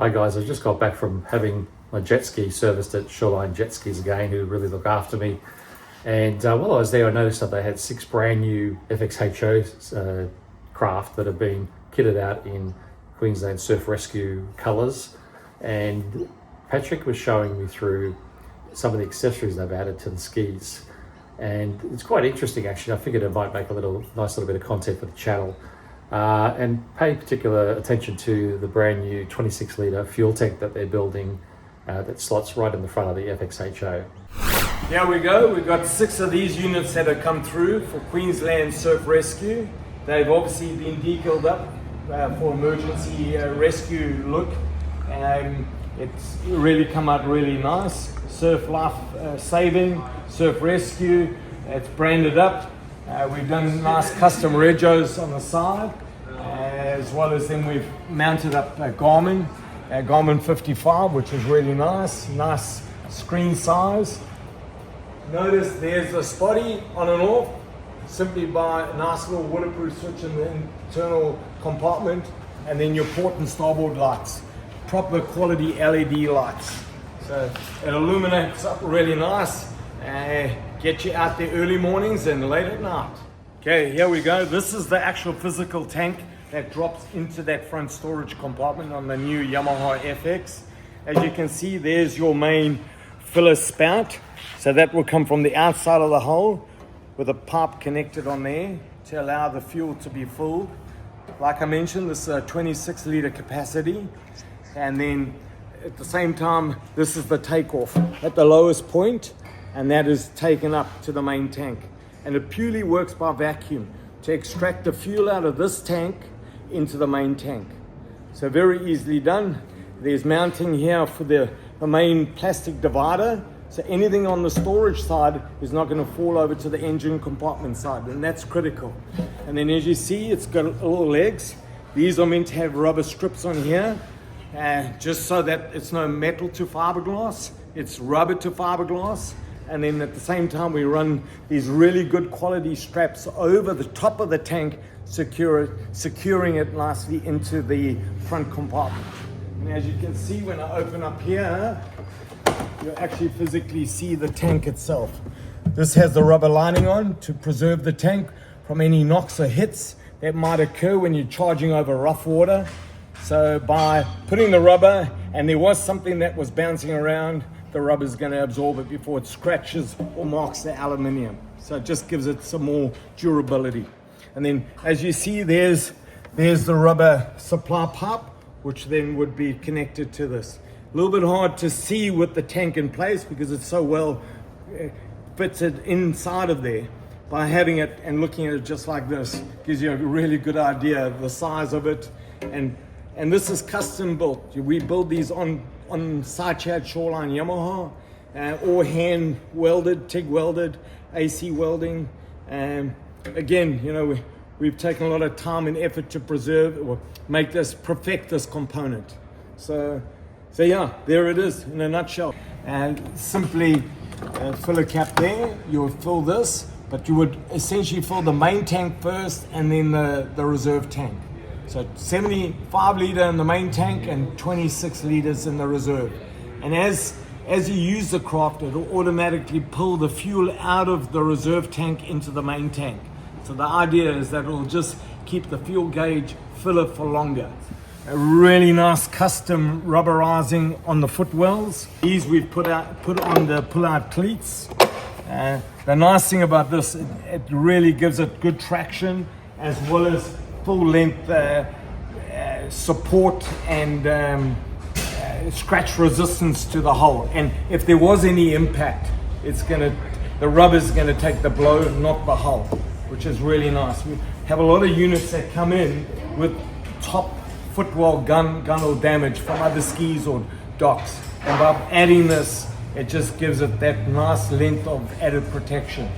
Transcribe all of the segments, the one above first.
Hi guys, I just got back from having my jet ski serviced at Shoreline Jet Skis again, who really look after me. And while I was there, I noticed that they had 6 brand new FXHO craft that have been kitted out in Queensland Surf Rescue colours. And Patrick was showing me through some of the accessories they've added to the skis. And it's quite interesting actually. I figured it might make a nice little bit of content for the channel. And pay particular attention to the brand new 26 litre fuel tank that they're building that slots right in the front of the FXHO. Here we go, we've got 6 of these units that have come through for Queensland Surf Rescue. They've obviously been decaled up for emergency rescue look. It's really come out really nice. Surf life saving, surf rescue, it's branded up. We've done nice custom regos on the side, as well as then we've mounted up a Garmin 55, which is really nice screen size. Notice there's a spotty on and off, simply by a nice little waterproof switch in the internal compartment, and then your port and starboard lights, proper quality LED lights. So it illuminates up really nice. Get you out there early mornings and late at night. Okay, here we go. This is the actual physical tank that drops into that front storage compartment on the new Yamaha FX. As you can see, there's your main filler spout. So that will come from the outside of the hull with a pipe connected on there to allow the fuel to be filled. Like I mentioned, this is a 26 litre capacity. And then at the same time, this is the takeoff at the lowest point, and that is taken up to the main tank. And it purely works by vacuum to extract the fuel out of this tank into the main tank. So very easily done. There's mounting here for the main plastic divider. So anything on the storage side is not going to fall over to the engine compartment side, and that's critical. And then as you see, it's got little legs. These are meant to have rubber strips on here, just so that it's no metal to fiberglass, it's rubber to fiberglass. And then at the same time, we run these really good quality straps over the top of the tank, securing it nicely into the front compartment. And as you can see, when I open up here, you actually physically see the tank itself. This has the rubber lining on to preserve the tank from any knocks or hits that might occur when you're charging over rough water. So by putting the rubber, and there was something that was bouncing around, the rubber is going to absorb it before it scratches or marks the aluminium. So it just gives it some more durability. And then as you see, there's the rubber supply pipe, which then would be connected to this. A little bit hard to see with the tank in place because it's so well fitted inside of there. By having it and looking at it just like this, gives you a really good idea of the size of it. And this is custom built. We build these on site here at Shoreline Yamaha, or hand welded, TIG welded, AC welding. Again, you know, we've taken a lot of time and effort to preserve or perfect this component. So yeah, there it is in a nutshell. And simply fill a cap there. You'll fill this, but you would essentially fill the main tank first and then the reserve tank. So 75 litre in the main tank and 26 litres in the reserve. And as you use the craft, it will automatically pull the fuel out of the reserve tank into the main tank. So the idea is that it will just keep the fuel gauge filler for longer. A really nice custom rubberizing on the footwells. These we've put on the pull-out cleats. The nice thing about this, it really gives it good traction as well as full length support and scratch resistance to the hull. And if there was any impact, the rubber's gonna take the blow, not the hull, which is really nice. We have a lot of units that come in with top footwell gunnel damage from other skis or docks. And by adding this, it just gives it that nice length of added protection.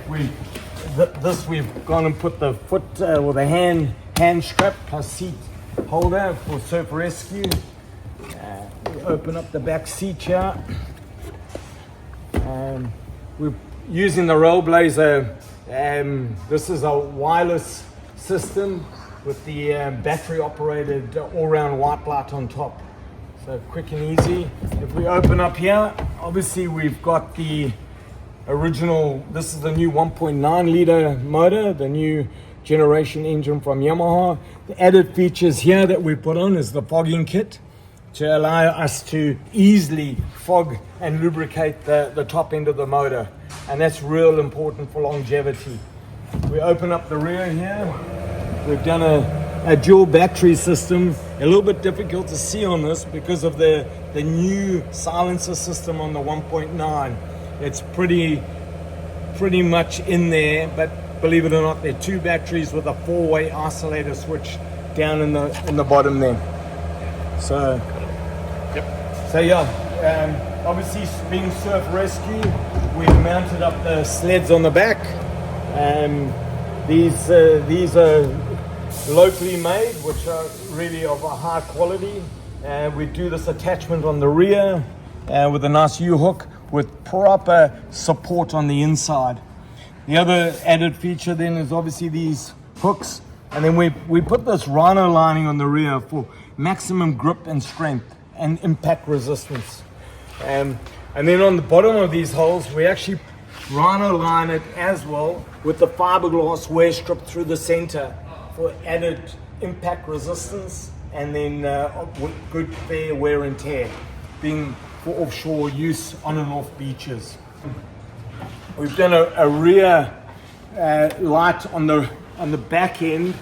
We've gone and put the foot or the hand strap plus seat holder for surf rescue. We open up the back seat here. We're using the Railblazer. This is a wireless system with the battery operated all-round white light on top. So quick and easy. If we open up here, obviously we've got the original, this is the new 1.9 liter motor, the new generation engine from Yamaha. The added features here that we put on is the fogging kit to allow us to easily fog and lubricate the top end of the motor. And that's real important for longevity. We open up the rear here. We've done a dual battery system. A little bit difficult to see on this because of the new silencer system on the 1.9. It's pretty much in there, but believe it or not, there are 2 batteries with a 4-way oscillator switch down in the bottom there. So, so yeah, obviously being surf rescue, we've mounted up the sleds on the back. These are locally made, which are really of a high quality. We do this attachment on the rear with a nice U-hook with proper support on the inside. The other added feature then is obviously these hooks, and then we put this rhino lining on the rear for maximum grip and strength and impact resistance. And then on the bottom of these holes, we actually rhino line it as well with the fiberglass wear strip through the center for added impact resistance, and then good fair wear and tear, being for offshore use on and off beaches. We've done a rear light on the back end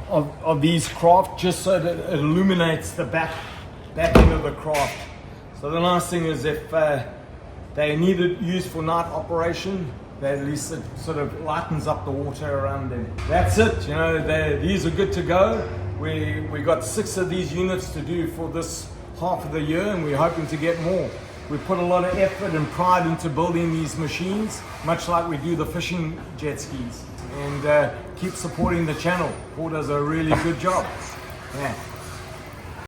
of these craft, just so that it illuminates the back end of the craft. So the nice thing is, if they need it used for night operation, at least it sort of lightens up the water around them. That's it, you know, these are good to go. We got 6 of these units to do for this half of the year, and we're hoping to get more. We put a lot of effort and pride into building these machines, much like we do the fishing jet skis. And keep supporting the channel. Paul does a really good job. Yeah.